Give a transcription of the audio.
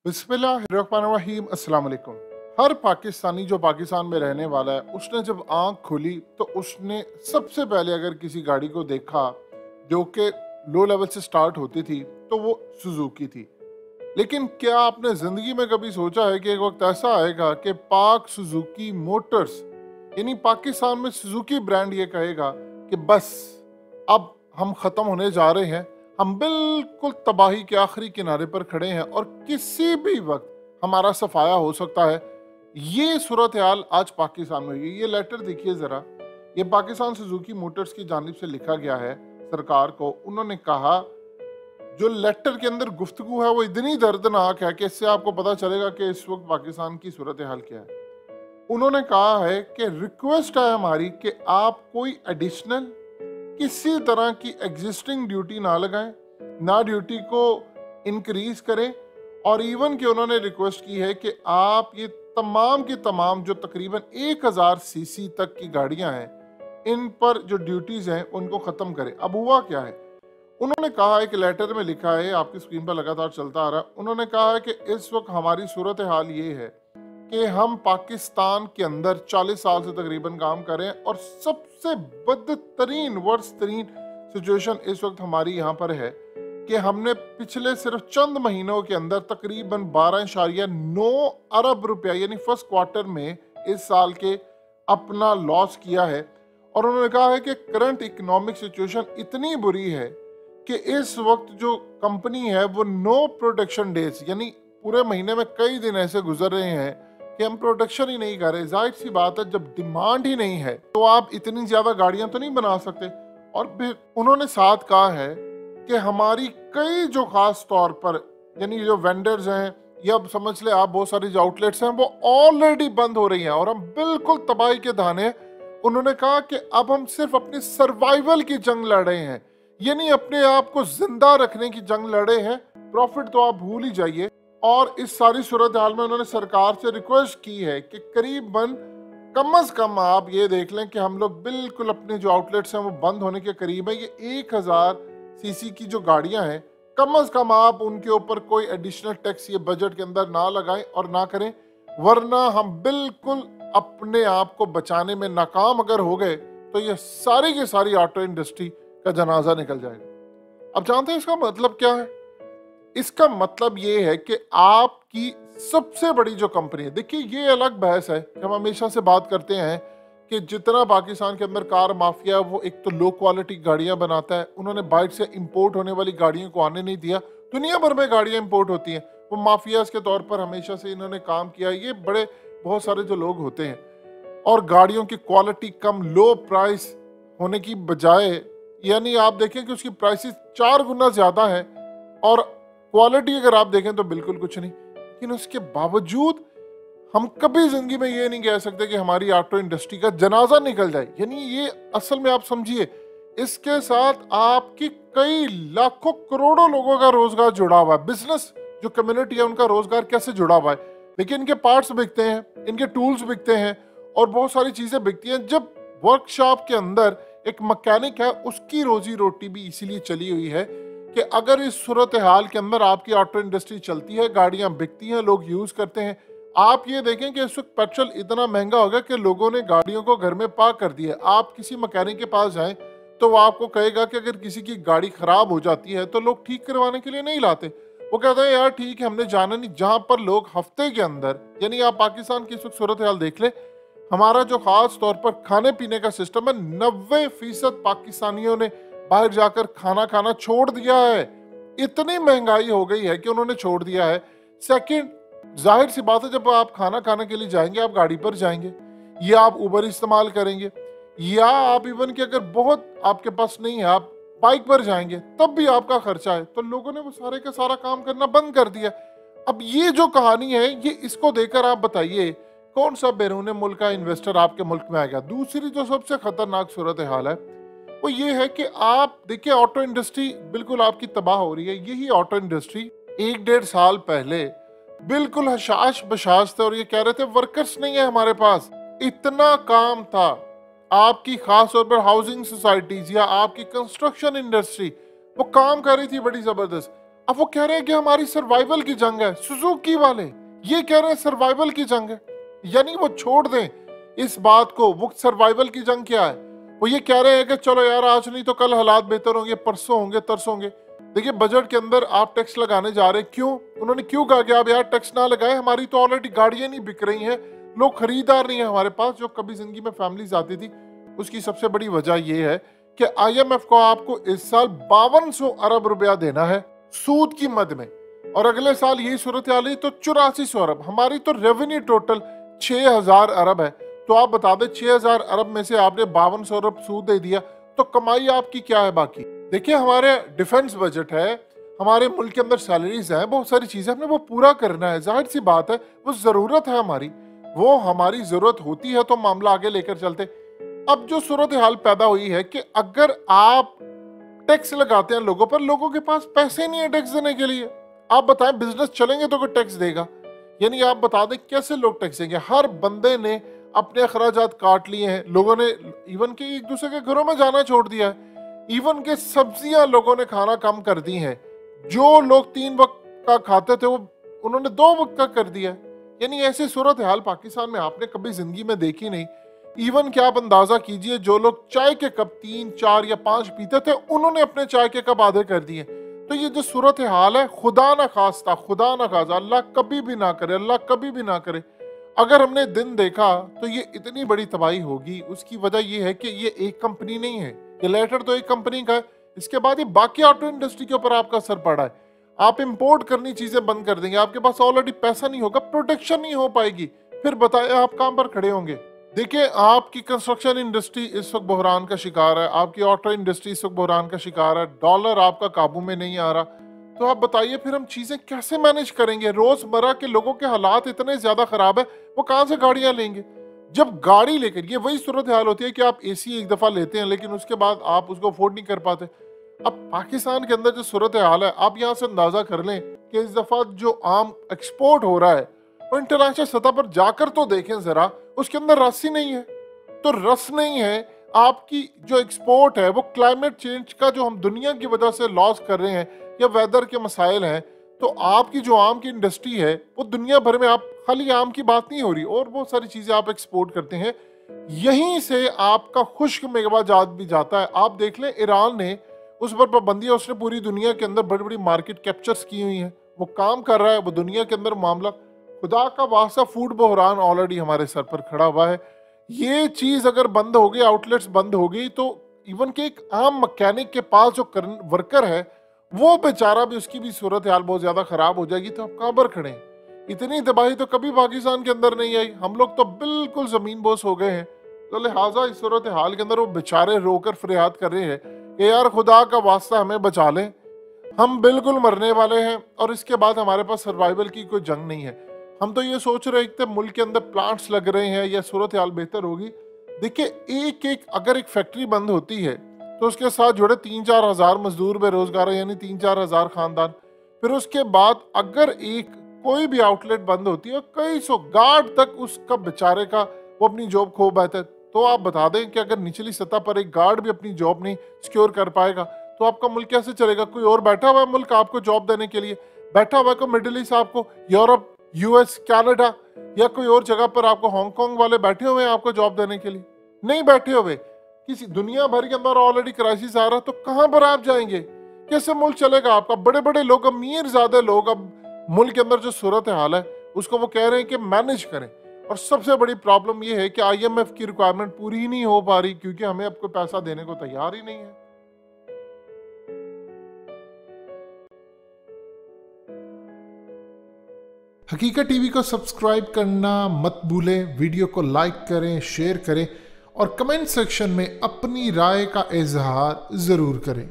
बिस्मिल्लाहिर्रहमानिर्रहीम अस्सलाम वालेकुम। हर पाकिस्तानी जो पाकिस्तान में रहने वाला है उसने जब आंख खोली तो उसने सबसे पहले अगर किसी गाड़ी को देखा जो कि लो लेवल से स्टार्ट होती थी तो वो सुजुकी थी। लेकिन क्या आपने ज़िंदगी में कभी सोचा है कि एक वक्त ऐसा आएगा कि पाक सुजुकी मोटर्स यानी पाकिस्तान में सुजुकी ब्रांड ये कहेगा कि बस अब हम ख़त्म होने जा रहे हैं, हम बिल्कुल तबाही के आखिरी किनारे पर खड़े हैं और किसी भी वक्त हमारा सफाया हो सकता है। ये सूरत हाल आज पाकिस्तान में हुई। ये लेटर देखिए ज़रा, ये पाकिस्तान सुजुकी मोटर्स की जानिब से लिखा गया है सरकार को। उन्होंने कहा, जो लेटर के अंदर गुफ्तगू है वो इतनी दर्दनाक है कि इससे आपको पता चलेगा कि इस वक्त पाकिस्तान की सूरत हाल क्या है। उन्होंने कहा है कि रिक्वेस्ट है हमारी कि आप कोई एडिशनल किसी तरह की एग्जिस्टिंग ड्यूटी ना लगाएं, ना ड्यूटी को इंक्रीज करें, और इवन कि उन्होंने रिक्वेस्ट की है कि आप ये तमाम की तमाम जो तकरीबन 1000 सीसी तक की गाड़ियां हैं इन पर जो ड्यूटीज हैं उनको ख़त्म करें। अब हुआ क्या है, उन्होंने कहा है कि लेटर में लिखा है, आपकी स्क्रीन पर लगातार चलता आ रहा है। उन्होंने कहा है कि इस वक्त हमारी सूरत हाल ये है कि हम पाकिस्तान के अंदर 40 साल से तकरीबन काम कर रहे हैं और सबसे बदतरीन वर्स्ट तरीन सिचुएशन इस वक्त हमारी यहाँ पर है कि हमने पिछले सिर्फ चंद महीनों के अंदर तकरीबन 12.9 अरब रुपया यानी फर्स्ट क्वार्टर में इस साल के अपना लॉस किया है। और उन्होंने कहा है कि करंट इकोनॉमिक सिचुएशन इतनी बुरी है कि इस वक्त जो कंपनी है वो नो प्रोडक्शन डेज यानी पूरे महीने में कई दिन ऐसे गुजर रहे हैं कि हम प्रोडक्शन ही नहीं कर रहे। जाहिर सी बात है, जब डिमांड ही नहीं है तो आप इतनी ज्यादा गाड़ियां तो नहीं बना सकते। और फिर उन्होंने साथ कहा है कि हमारी कई जो खास तौर पर यानी जो वेंडर्स हैं या समझ ले आप बहुत सारी जो आउटलेट्स हैं वो ऑलरेडी बंद हो रही हैं और हम बिल्कुल तबाही के धाने हैं। उन्होंने कहा कि अब हम सिर्फ अपनी सर्वाइवल की जंग लड़ रहे हैं, यानी अपने आप को जिंदा रखने की जंग लड़े हैं। प्रॉफिट तो आप भूल ही जाइए। और इस सारी सूरत हाल में उन्होंने सरकार से रिक्वेस्ट की है कि करीबन कम अज कम आप ये देख लें कि हम लोग बिल्कुल अपने जो आउटलेट्स हैं वो बंद होने के करीब है। ये 1000 सीसी की जो गाड़ियां हैं कम अज कम आप उनके ऊपर कोई एडिशनल टैक्स ये बजट के अंदर ना लगाएं और ना करें, वरना हम बिल्कुल अपने आप को बचाने में नाकाम अगर हो गए तो ये सारी की सारी ऑटो इंडस्ट्री का जनाजा निकल जाएगा। अब जानते हैं इसका मतलब क्या है? इसका मतलब ये है कि आपकी सबसे बड़ी जो कंपनी है, देखिए ये अलग बहस है कि हम हमेशा से बात करते हैं कि जितना पाकिस्तान के अंदर कार माफिया वो एक तो लो क्वालिटी गाड़ियां बनाता है, उन्होंने बाहर से इंपोर्ट होने वाली गाड़ियों को आने नहीं दिया। दुनिया भर में गाड़ियां इंपोर्ट होती हैं, वो माफियाज के तौर पर हमेशा से इन्होंने काम किया। ये बड़े बहुत सारे जो लोग होते हैं और गाड़ियों की क्वालिटी कम लो प्राइस होने की बजाय यानी आप देखें कि उसकी प्राइसेस 4 गुना ज्यादा है और क्वालिटी अगर आप देखें तो बिल्कुल कुछ नहीं। लेकिन उसके बावजूद हम कभी जिंदगी में ये नहीं कह सकते कि हमारी ऑटो इंडस्ट्री का जनाजा निकल जाए। यानी ये असल में आप समझिए, इसके साथ आपकी कई लाखों करोड़ों लोगों का रोजगार जुड़ा हुआ है। बिजनेस जो कम्युनिटी है उनका रोजगार कैसे जुड़ा हुआ है। लेकिन इनके पार्ट्स बिकते हैं, इनके टूल्स बिकते हैं और बहुत सारी चीजें बिकती हैं। जब वर्कशॉप के अंदर एक मैकेनिक है उसकी रोजी रोटी भी इसीलिए चली हुई है कि अगर इस सूरत हाल के अंदर आपकी ऑटो इंडस्ट्री चलती है, गाड़ियां बिकती हैं, लोग यूज करते हैं। आप ये देखें कि इस वक्त पेट्रोल इतना महंगा हो गया कि लोगों ने गाड़ियों को घर में पार्क कर दिया। आप किसी मैकेनिक के पास जाएं तो वो आपको कहेगा कि अगर किसी की गाड़ी खराब हो जाती है तो लोग ठीक करवाने के लिए नहीं लाते। वो कहते हैं यार ठीक है हमने जाना नहीं। जहां पर लोग हफ्ते के अंदर यानी आप पाकिस्तान की इस वक्त सूरत हाल देख ले, हमारा जो खास तौर पर खाने पीने का सिस्टम है 90% पाकिस्तानियों ने बाहर जाकर खाना खाना छोड़ दिया है। इतनी महंगाई हो गई है कि उन्होंने छोड़ दिया है। सेकंड, जाहिर सी बात है जब आप खाना खाने के लिए जाएंगे आप गाड़ी पर जाएंगे या आप उबर इस्तेमाल करेंगे या आप इवन कि अगर बहुत आपके पास नहीं है आप बाइक पर जाएंगे तब भी आपका खर्चा है। तो लोगों ने वो सारे का सारा काम करना बंद कर दिया। अब ये जो कहानी है ये इसको देखकर आप बताइए कौन सा बैरून मुल्क का इन्वेस्टर आपके मुल्क में आएगा। दूसरी जो सबसे खतरनाक सूरत हाल है वो ये है कि आप देखिए ऑटो इंडस्ट्री बिल्कुल आपकी तबाह हो रही है। यही ऑटो इंडस्ट्री 1-1.5 साल पहले बिल्कुल हशाश बशाश थे और ये कह रहे थे वर्कर्स नहीं है हमारे पास। इतना काम था आपकी खास तौर पर हाउसिंग सोसाइटीज या आपकी कंस्ट्रक्शन इंडस्ट्री वो काम कर रही थी बड़ी जबरदस्त। अब वो कह रहे हैं कि हमारी सर्वाइवल की जंग है, सुजुकी वाले ये कह रहे हैं सर्वाइवल की जंग है। यानी वो छोड़ दें इस बात को, वो सर्वाइवल की जंग क्या है, वो ये कह रहे हैं कि चलो यार आज नहीं तो कल हालात बेहतर होंगे, परसों होंगे, तरसों होंगे। देखिए बजट के अंदर आप टैक्स लगाने जा रहे हैं, क्यों? उन्होंने क्यों कहा कि आप यार टैक्स ना लगाए, हमारी तो ऑलरेडी गाड़ियां नहीं बिक रही हैं, लोग खरीदार नहीं है हमारे पास। जो कभी जिंदगी में फैमिलीज आती थी, उसकी सबसे बड़ी वजह यह है कि IMF को आपको इस साल 5200 अरब रुपया देना है सूद की मद में, और अगले साल यही सूरत हाल है तो 8400 अरब। हमारी तो रेवेन्यू टोटल 6000 अरब है, तो आप बता दें 6000 अरब में से आपने 5200 अरब सूद दे दिया, तो कमाई आपकी क्या है बाकी? देखिए हमारे डिफेंस बजट है, हमारे मुल्क के अंदर सैलरीज हैं, बहुत सारी चीजें हमने वो पूरा करना है, जाहिर सी बात है वो जरूरत है हमारी, वो हमारी जरूरत होती है तो मामला आगे लेकर चलते। अब जो सूरत हाल पैदा हुई है कि अगर आप टैक्स लगाते हैं लोगों पर, लोगों के पास पैसे नहीं है टैक्स देने के लिए। आप बताएं बिजनेस चलेंगे तो कोई टैक्स देगा? यानी आप बता दें कैसे लोग टैक्स देंगे? हर बंदे ने अपने अखराजात काट लिए हैं, लोगों ने इवन के एक दूसरे के घरों में जाना छोड़ दिया है, इवन के सब्जियां लोगों ने खाना कम कर दी हैं, जो लोग 3 वक्त का खाते थे वो उन्होंने 2 वक्त का कर दिया। यानी ऐसी सूरत हाल पाकिस्तान में आपने कभी जिंदगी में देखी नहीं। इवन क्या आप अंदाजा कीजिए, जो लोग चाय के कप 3, 4 या 5 पीते थे, उन्होंने अपने चाय के कप आधे कर दिए। तो ये जो सूरत हाल है, खुदा ना खास्ता, खुदा ना खास्ता, अल्लाह कभी भी ना करे, अल्लाह कभी भी ना करे, अगर हमने दिन देखा तो ये इतनी बड़ी तबाही होगी। उसकी वजह ये है कि ये एक कंपनी नहीं है, ये लेटर तो एक कंपनी का है, इसके बाद ये बाकी ऑटो इंडस्ट्री के ऊपर आपका असर पड़ा है। आप इंपोर्ट करनी चीजें बंद कर देंगे, आपके पास ऑलरेडी पैसा नहीं होगा, प्रोटेक्शन नहीं हो पाएगी, फिर बताए आप कहां पर खड़े होंगे? देखिए आपकी कंस्ट्रक्शन इंडस्ट्री इस वक्त बहरान का शिकार है, आपकी ऑटो इंडस्ट्री इस वक्त बहरान का शिकार है, डॉलर आपका काबू में नहीं आ रहा, तो आप बताइए फिर हम चीजें कैसे मैनेज करेंगे? रोजमर्रा के लोगों के हालात इतने ज्यादा खराब है, वो कहां से गाड़ियां लेंगे? जब गाड़ी लेकर, ये वही सूरत हाल होती है कि आप AC एक दफा लेते हैं लेकिन उसके बाद आप उसको अफोर्ड नहीं कर पाते। अब पाकिस्तान के अंदर जो सूरत हाल है, आप यहाँ से अंदाजा कर लें कि इस दफा जो आम एक्सपोर्ट हो रहा है वो इंटरनेशनल सतह पर जाकर तो देखें जरा, उसके अंदर रस ही नहीं है। तो रस नहीं है, आपकी जो एक्सपोर्ट है वो क्लाइमेट चेंज का जो हम दुनिया की वजह से लॉस कर रहे हैं या वेदर के मसाइल हैं, तो आपकी जो आम की इंडस्ट्री है वो दुनिया भर में, आप खाली आम की बात नहीं हो रही, और बहुत सारी चीजें आप एक्सपोर्ट करते हैं, यहीं से आपका खुश्क मेवाजात भी जाता है। आप देख लें ईरान ने उस पर पाबंदी, उसने पूरी दुनिया के अंदर बड़ी बड़ी मार्केट कैप्चर्स की हुई है, वो काम कर रहा है, वो दुनिया के अंदर मामला, खुदा का वास्ता फूड बहरान ऑलरेडी हमारे सर पर खड़ा हुआ है। ये चीज अगर बंद हो गई, आउटलेट्स बंद हो गई, तो इवन के एक आम मैकेनिक के पास जो वर्कर है वो बेचारा भी, उसकी भी सूरत हाल बहुत ज्यादा खराब हो जाएगी। तो आप कहां पर खड़े हैं? इतनी तबाही तो कभी पाकिस्तान के अंदर नहीं आई, हम लोग तो बिल्कुल जमीन बोस हो गए हैं। तो लिहाजा इस सूरत हाल के अंदर वो बेचारे रोकर फरियाद कर रहे हैं कि यार खुदा का वास्ता हमें बचा लें, हम बिल्कुल मरने वाले हैं और इसके बाद हमारे पास सर्वाइवल की कोई जंग नहीं है। हम तो ये सोच रहे थे मुल्क के अंदर प्लांट्स लग रहे हैं या सूरत हाल बेहतर होगी। देखिए एक अगर एक फैक्ट्री बंद होती है तो उसके साथ जुड़े 3-4 हजार मजदूर बेरोजगार है, यानी 3-4 हजार खानदान। फिर उसके बाद अगर एक कोई भी आउटलेट बंद होती है, कई सौ गार्ड तक उसका बेचारे का वो अपनी जॉब खो बैठे है। तो आप बता दें कि अगर निचली सतह पर एक गार्ड भी अपनी जॉब नहीं सिक्योर कर पाएगा तो आपका मुल्क कैसे चलेगा? कोई और बैठा हुआ है मुल्क आपको जॉब देने के लिए, बैठा हुआ है कोई मिडिल ईस्ट, आपको यूरोप, US, कनाडा या कोई और जगह पर आपको हांगकांग वाले बैठे हुए हैं आपको जॉब देने के लिए? नहीं बैठे हुए। किसी दुनिया भर के अंदर ऑलरेडी क्राइसिस आ रहा है, तो कहां पर आप जाएंगे? कैसे मुल्क चलेगा आपका? बड़े बड़े लोग, अमीर ज्यादा लोग अब मुल्क के अंदर जो सूरत हाल है उसको वो कह रहे हैं कि मैनेज करें। और सबसे बड़ी प्रॉब्लम ये है कि IMF की रिक्वायरमेंट पूरी ही नहीं हो पा रही, क्योंकि हमें अब कोई पैसा देने को तैयार ही नहीं है। हकीकत टीवी को सब्सक्राइब करना मत भूलें, वीडियो को लाइक करें, शेयर करें और कमेंट सेक्शन में अपनी राय का इजहार जरूर करें।